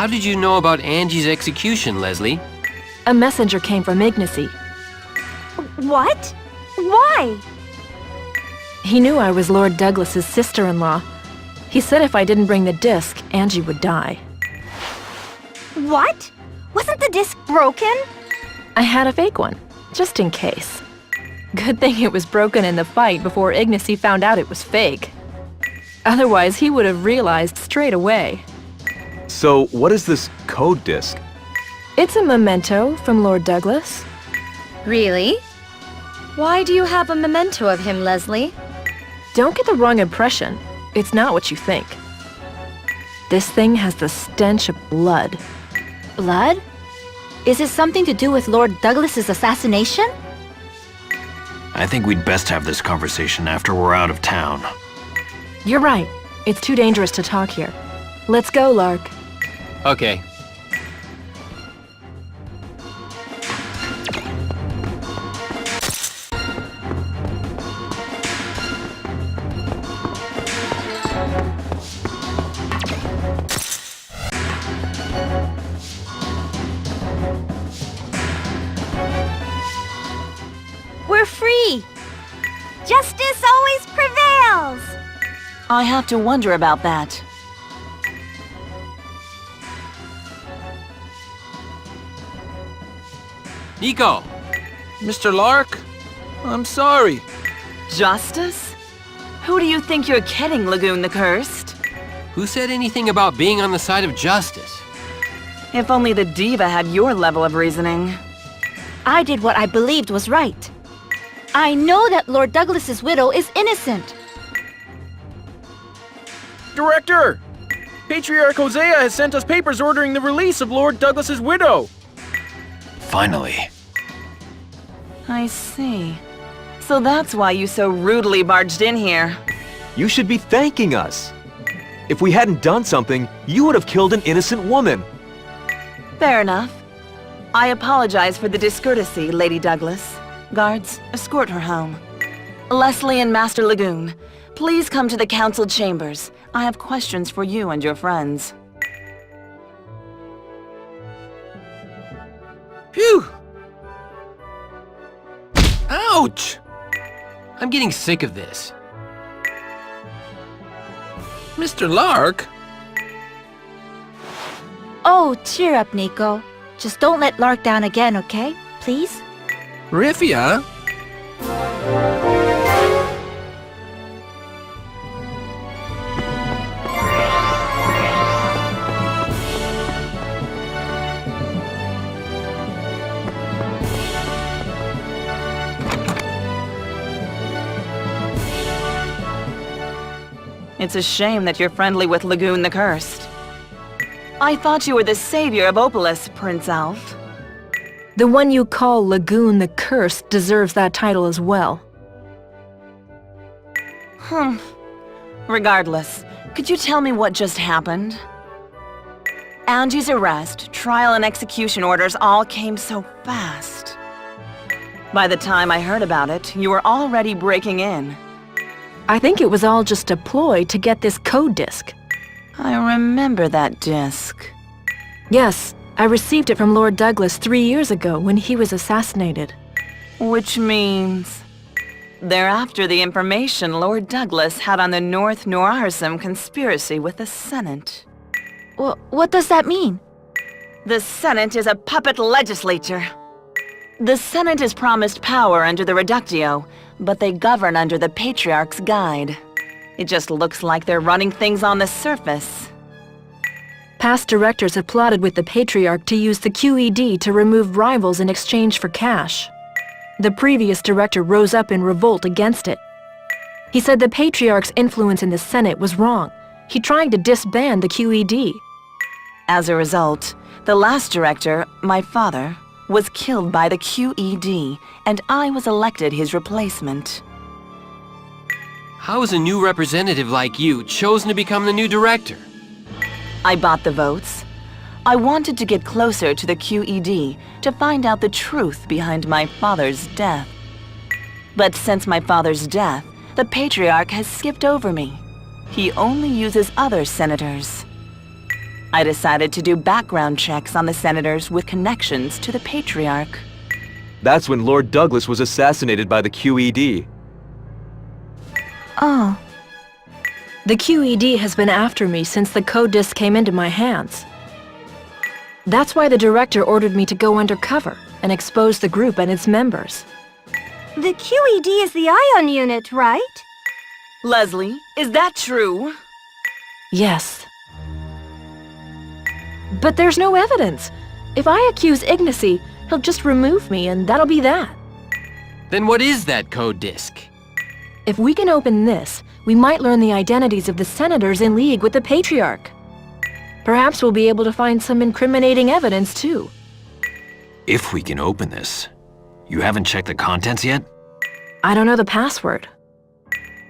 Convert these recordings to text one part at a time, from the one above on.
How did you know about Angie's execution, Leslie? A messenger came from Ignacy. What? Why? He knew I was Lord Douglas's sister-in-law. He said if I didn't bring the disc, Angie would die. What? Wasn't the disc broken? I had a fake one, just in case. Good thing it was broken in the fight before Ignacy found out it was fake. Otherwise, he would have realized straight away. So, what is this code disc? It's a memento from Lord Douglas. Really? Why do you have a memento of him, Leslie? Don't get the wrong impression. It's not what you think. This thing has the stench of blood. Blood? Is it something to do with Lord Douglas's assassination? I think we'd best have this conversation after we're out of town. You're right. It's too dangerous to talk here. Let's go, Lark. Okay. We're free! Justice always prevails! I have to wonder about that. Nico! Mr. Lark? I'm sorry. Justice? Who do you think you're kidding, Lagoon the Cursed? Who said anything about being on the side of justice? If only the diva had your level of reasoning. I did what I believed was right. I know that Lord Douglas's widow is innocent. Director! Patriarch Hosea has sent us papers ordering the release of Lord Douglas's widow. Finally. I see. So that's why you so rudely barged in here. You should be thanking us. If we hadn't done something, you would have killed an innocent woman. Fair enough. I apologize for the discourtesy, Lady Douglas. Guards, escort her home. Leslie and Master Lagoon, please come to the council chambers. I have questions for you and your friends. Phew! Ouch! I'm getting sick of this. Mr. Lark? Oh, cheer up, Nico. Just don't let Lark down again, okay? Please? Riffia? It's a shame that you're friendly with Lagoon the Cursed. I thought you were the savior of Opolis, Prince Alf. The one you call Lagoon the Cursed deserves that title as well. Regardless, could you tell me what just happened? Angie's arrest, trial and execution orders all came so fast. By the time I heard about it, you were already breaking in. I think it was all just a ploy to get this code disc. I remember that disc. Yes, I received it from Lord Douglas 3 years ago when he was assassinated. Which means... they're after the information Lord Douglas had on the North Noarsum conspiracy with the Senate. What does that mean? The Senate is a puppet legislature. The Senate is promised power under the Reductio, but they govern under the Patriarch's Guide. It just looks like they're running things on the surface. Past directors have plotted with the Patriarch to use the QED to remove rivals in exchange for cash. The previous director rose up in revolt against it. He said the Patriarch's influence in the Senate was wrong. He tried to disband the QED. As a result, the last director, my father, was killed by the QED, and I was elected his replacement. How is a new representative like you chosen to become the new director? I bought the votes. I wanted to get closer to the QED to find out the truth behind my father's death. But since my father's death, the Patriarch has skipped over me. He only uses other senators. I decided to do background checks on the senators with connections to the Patriarch. That's when Lord Douglas was assassinated by the QED. Oh. The QED has been after me since the code disk came into my hands. That's why the director ordered me to go undercover and expose the group and its members. The QED is the ion unit, right? Leslie, is that true? Yes. But there's no evidence. If I accuse Ignacy, he'll just remove me and that'll be that. Then what is that code disk? If we can open this, we might learn the identities of the senators in league with the Patriarch. Perhaps we'll be able to find some incriminating evidence, too. If we can open this. You haven't checked the contents yet? I don't know the password.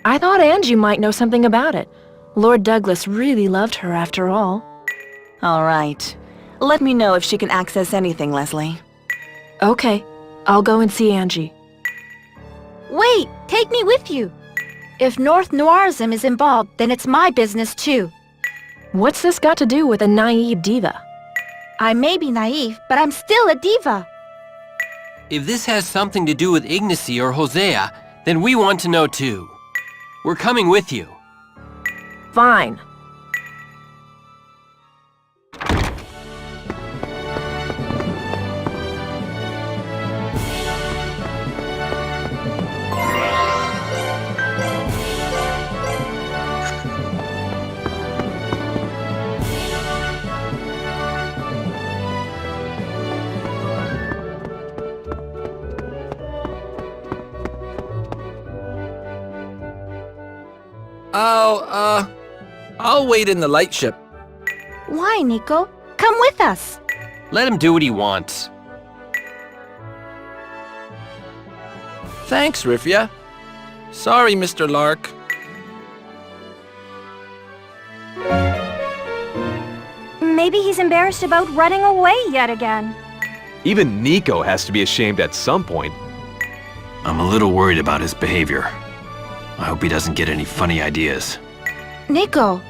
I thought Angie might know something about it. Lord Douglas really loved her after all. All right. Let me know if she can access anything, Leslie. Okay, I'll go and see Angie. Wait, take me with you. If North Noirism is involved, then it's my business too. What's this got to do with a naive diva? I may be naive, but I'm still a diva. If this has something to do with Ignacy or Hosea, then we want to know too. We're coming with you. Fine. I'll wait in the lightship. Why, Nico? Come with us. Let him do what he wants. Thanks, Rifia. Sorry, Mr. Lark. Maybe he's embarrassed about running away yet again. Even Nico has to be ashamed at some point. I'm a little worried about his behavior. I hope he doesn't get any funny ideas. Nico,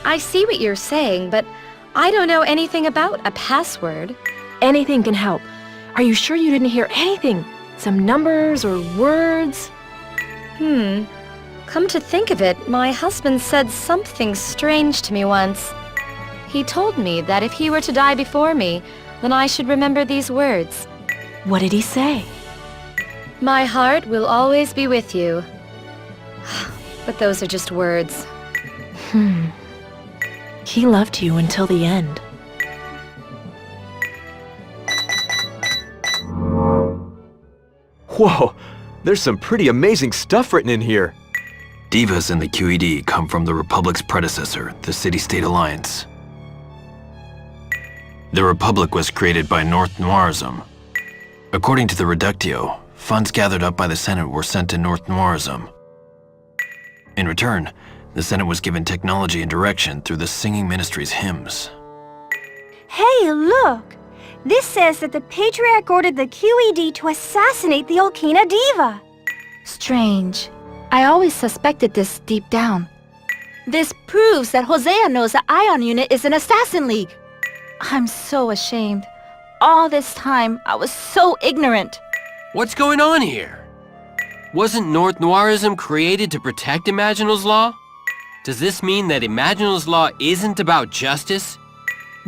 I see what you're saying, but I don't know anything about a password. Anything can help. Are you sure you didn't hear anything? Some numbers or words? Come to think of it, my husband said something strange to me once. He told me that if he were to die before me, then I should remember these words. What did he say? My heart will always be with you. But those are just words. He loved you until the end. Whoa, there's some pretty amazing stuff written in here. Divas in the QED come from the Republic's predecessor, the City-State Alliance. The Republic was created by North Noirism. According to the Reductio, funds gathered up by the Senate were sent to North Noirism. In return, the Senate was given technology and direction through the Singing Ministry's hymns. hey, look! This says that the Patriarch ordered the QED to assassinate the Olkina Diva. Strange. I always suspected this deep down. This proves that Hosea knows the Ion Unit is an assassin league. I'm so ashamed. All this time, I was so ignorant. What's going on here? Wasn't North Noirism created to protect Imaginal's Law? Does this mean that Imaginal's Law isn't about justice?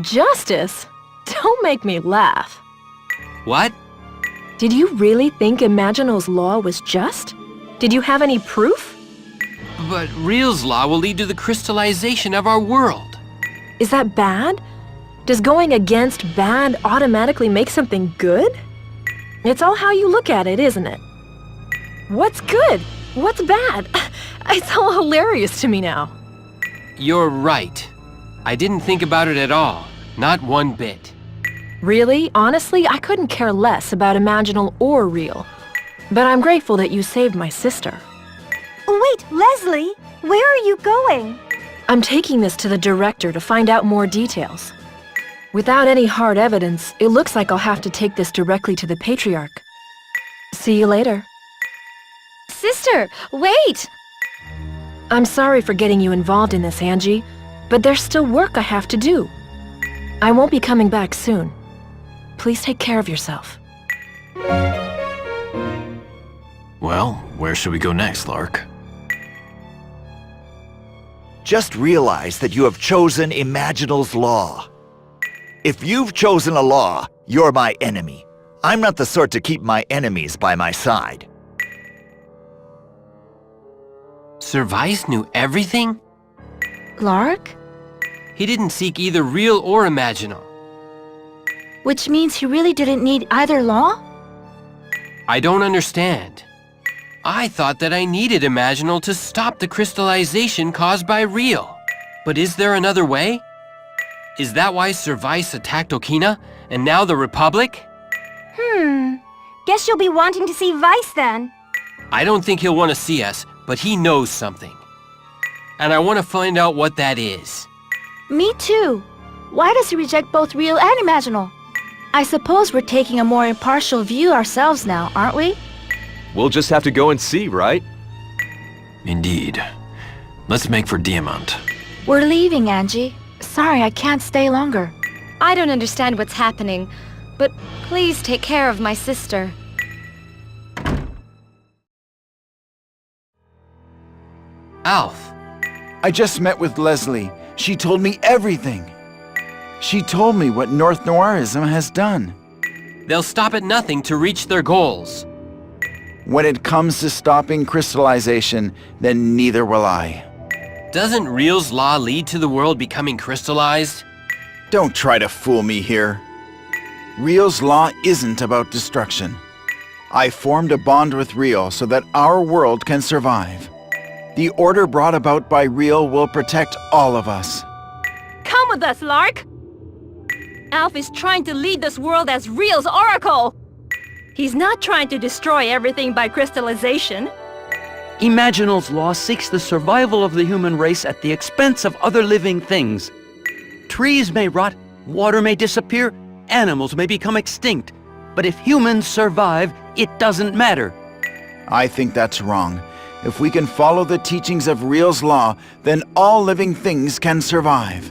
Justice? Don't make me laugh. What? Did you really think Imaginal's law was just? Did you have any proof? But Real's Law will lead to the crystallization of our world. Is that bad? Does going against bad automatically make something good? It's all how you look at it, isn't it? What's good? What's bad? It's all hilarious to me now. You're right. I didn't think about it at all. Not one bit. Really? Honestly, I couldn't care less about Imaginal or Real. But I'm grateful that you saved my sister. Wait, Leslie! Where are you going? I'm taking this to the director to find out more details. Without any hard evidence, it looks like I'll have to take this directly to the Patriarch. See you later. Sister, wait! I'm sorry for getting you involved in this, Angie, but there's still work I have to do. I won't be coming back soon. Please take care of yourself. Well, where should we go next, Lark? Just realize that you have chosen Imaginal's law. If you've chosen a law, you're my enemy. I'm not the sort to keep my enemies by my side. Service knew everything? Lark? He didn't seek either real or imaginal. Which means he really didn't need either law? I don't understand. I thought that I needed imaginal to stop the crystallization caused by real. But is there another way? Is that why Service attacked Okina, and now the Republic? Guess you'll be wanting to see Vice then. I don't think he'll want to see us, but he knows something. And I want to find out what that is. Me too. Why does he reject both real and imaginal? I suppose we're taking a more impartial view ourselves now, aren't we? We'll just have to go and see, right? Indeed. Let's make for Diamant. We're leaving, Angie. Sorry, I can't stay longer. I don't understand what's happening, but please take care of my sister. Alf, I just met with Leslie. She told me everything. She told me what North Noirism has done. they'll stop at nothing to reach their goals. When it comes to stopping crystallization, then neither will I. Doesn't Real's law lead to the world becoming crystallized? Don't try to fool me here. Real's law isn't about destruction. I formed a bond with Real so that our world can survive. The order brought about by Real will protect all of us. Come with us, Lark! Alf is trying to lead this world as Real's oracle! He's not trying to destroy everything by crystallization. Imaginal's law seeks the survival of the human race at the expense of other living things. Trees may rot, water may disappear, animals may become extinct. But if humans survive, it doesn't matter. I think that's wrong. If we can follow the teachings of Real's law, then all living things can survive.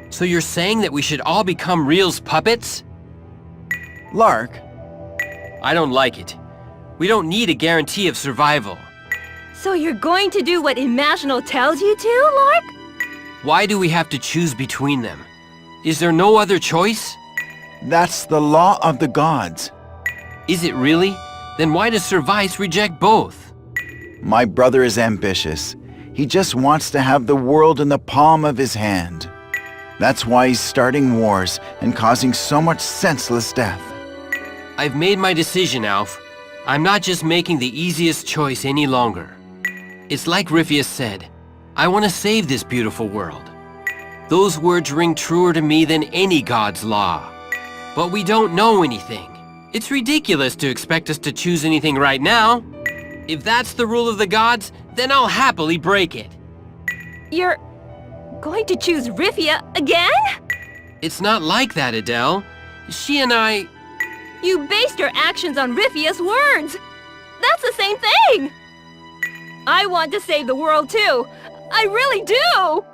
So you're saying that we should all become Real's puppets? Lark, I don't like it. We don't need a guarantee of survival. So you're going to do what Imaginal tells you to, Lark? Why do we have to choose between them? Is there no other choice? that's the law of the gods. Is it really? Then why does Service reject both? My brother is ambitious. He just wants to have the world in the palm of his hand. That's why he's starting wars and causing so much senseless death. I've made my decision, Alf. I'm not just making the easiest choice any longer. It's like Riphius said, I want to save this beautiful world. Those words ring truer to me than any god's law. But we don't know anything. It's ridiculous to expect us to choose anything right now. If that's the rule of the gods, then I'll happily break it. You're going to choose Rifia again? It's not like that, Adele. She and I... You based your actions on Rifia's words! That's the same thing! I want to save the world too! I really do!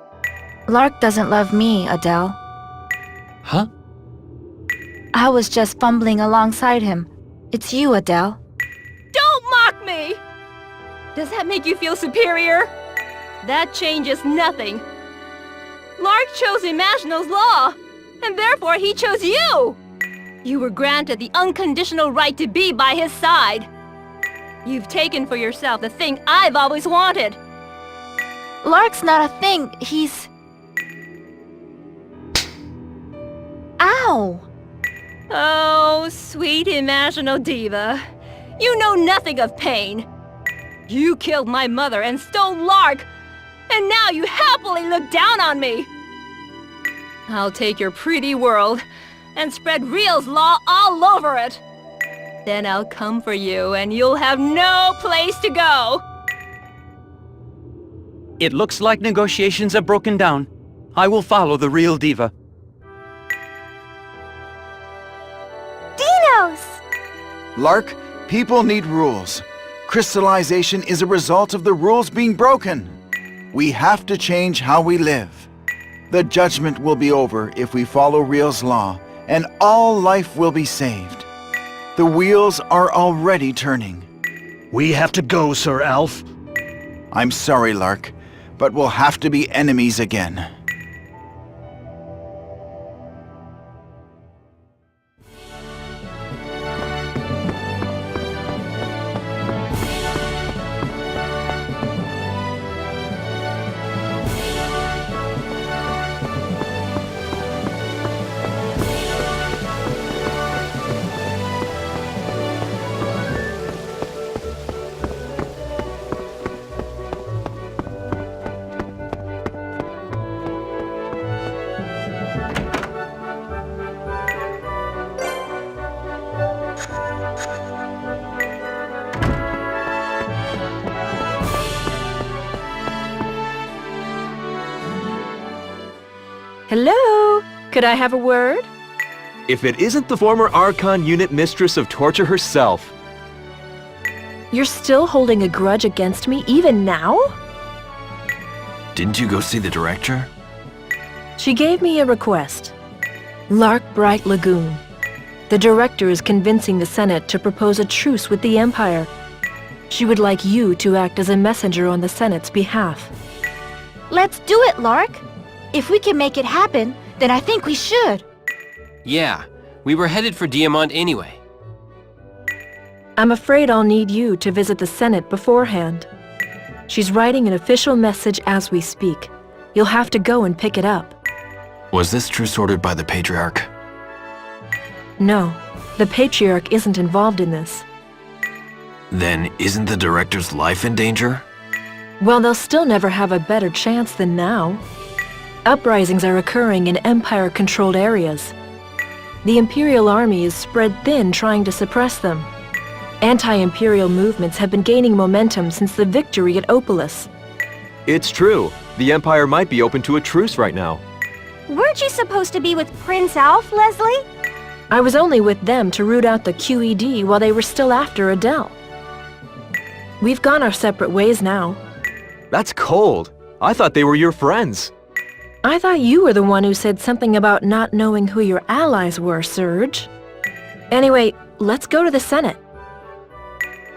Lark doesn't love me, Adele. Huh? I was just fumbling alongside him. It's you, Adele. Don't mock me! Does that make you feel superior? That changes nothing. Lark chose Imaginal's law, and therefore he chose you! You were granted the unconditional right to be by his side. You've taken for yourself the thing I've always wanted. Lark's not a thing, he's... Ow! Oh, sweet Imaginal Diva. You know nothing of pain. You killed my mother and stole Lark, and now you happily look down on me. I'll take your pretty world and spread Real's law all over it. Then I'll come for you and you'll have no place to go. It looks like negotiations have broken down. I will follow the real diva. Dinos! Lark, people need rules. Crystallization is a result of the rules being broken. We have to change how we live. The judgment will be over if we follow Real's law, and all life will be saved. The wheels are already turning. We have to go, Sir Alf. I'm sorry, Lark, but we'll have to be enemies again. Hello? Could I have a word? If it isn't the former Archon unit mistress of torture herself. You're still holding a grudge against me even now? Didn't you go see the director? She gave me a request. Lark Bright Lagoon. The director is convincing the Senate to propose a truce with the Empire. She would like you to act as a messenger on the Senate's behalf. Let's do it, Lark. If we can make it happen, then I think we should. Yeah, we were headed for Diamant anyway. I'm afraid I'll need you to visit the Senate beforehand. She's writing an official message as we speak. You'll have to go and pick it up. Was this truce ordered by the Patriarch? No, the Patriarch isn't involved in this. Then isn't the director's life in danger? Well, they'll still never have a better chance than now. Uprisings are occurring in Empire-controlled areas. The Imperial Army is spread thin trying to suppress them. Anti-Imperial movements have been gaining momentum since the victory at Opolis. It's true. The Empire might be open to a truce right now. Weren't you supposed to be with Prince Alf, Leslie? I was only with them to root out the QED while they were still after Adele. We've gone our separate ways now. That's cold. I thought they were your friends. I thought you were the one who said something about not knowing who your allies were, Serge. Anyway, let's go to the Senate.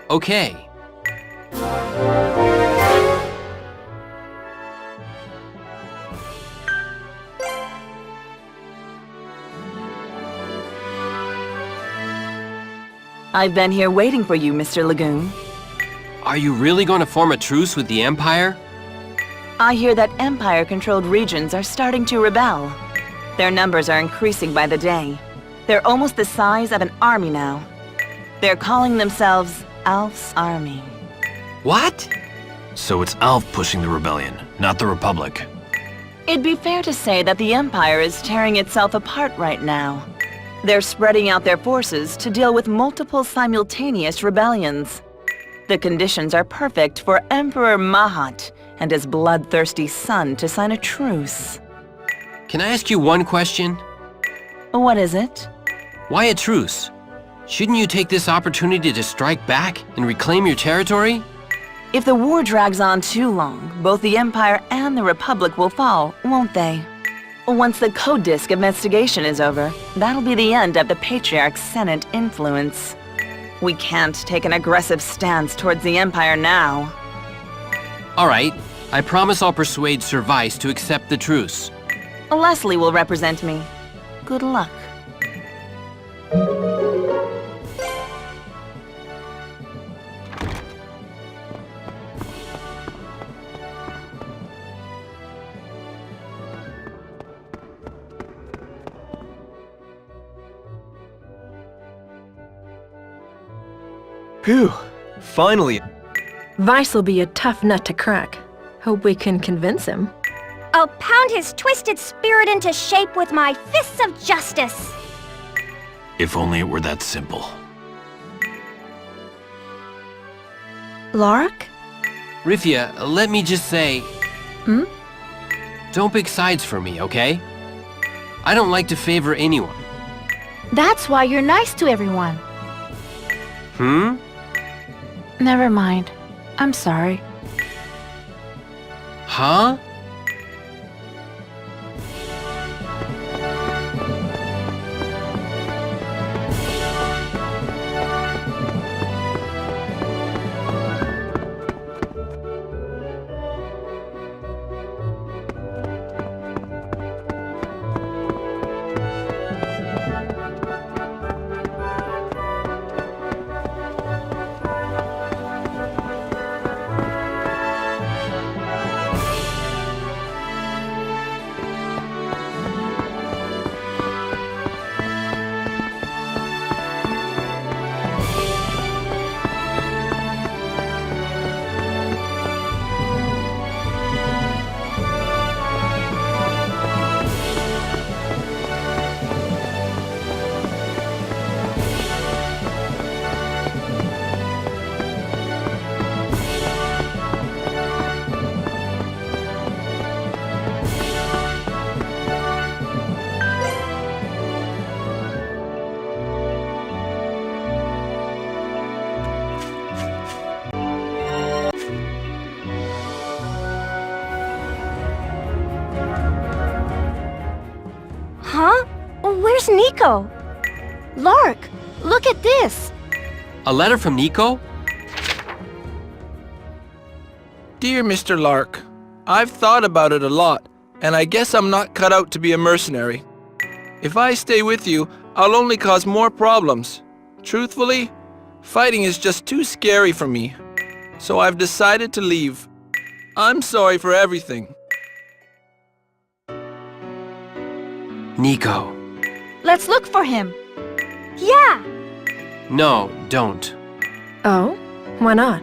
Okay. I've been here waiting for you, Mr. Lagoon. Are you really going to form a truce with the Empire? I hear that Empire-controlled regions are starting to rebel. Their numbers are increasing by the day. They're almost the size of an army now. They're calling themselves Alf's Army. What? So it's Alf pushing the rebellion, not the Republic. It'd be fair to say that the Empire is tearing itself apart right now. They're spreading out their forces to deal with multiple simultaneous rebellions. The conditions are perfect for Emperor Mahat and his bloodthirsty son to sign a truce. Can I ask you one question? What is it? Why a truce? Shouldn't you take this opportunity to strike back and reclaim your territory? If the war drags on too long, both the Empire and the Republic will fall, won't they? Once the Code Disk investigation is over, that'll be the end of the Patriarch's Senate influence. We can't take an aggressive stance towards the Empire now. All right, I promise I'll persuade Sir Vice to accept the truce. Leslie will represent me. Good luck. Phew, finally. Vice will be a tough nut to crack. Hope we can convince him. I'll pound his twisted spirit into shape with my fists of justice. If only it were that simple. Lark? Rifia, let me just say, Don't pick sides for me, okay? I don't like to favor anyone. That's why you're nice to everyone. Never mind. I'm sorry. Huh? Huh? Where's Nico? Lark, look at this. A letter from Nico? Dear Mr. Lark, I've thought about it a lot, and I guess I'm not cut out to be a mercenary. If I stay with you, I'll only cause more problems. Truthfully, fighting is just too scary for me. So I've decided to leave. I'm sorry for everything. Nico. Let's look for him. Yeah! No, don't. Oh? Why not?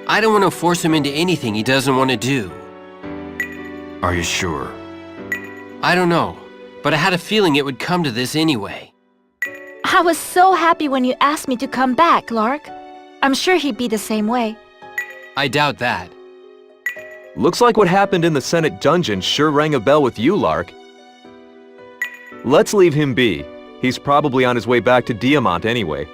I don't want to force him into anything he doesn't want to do. Are you sure? I don't know, but I had a feeling it would come to this anyway. I was so happy when you asked me to come back, Lark. I'm sure he'd be the same way. I doubt that. Looks like what happened in the Senate dungeon sure rang a bell with you, Lark. Let's leave him be. He's probably on his way back to Diamant anyway.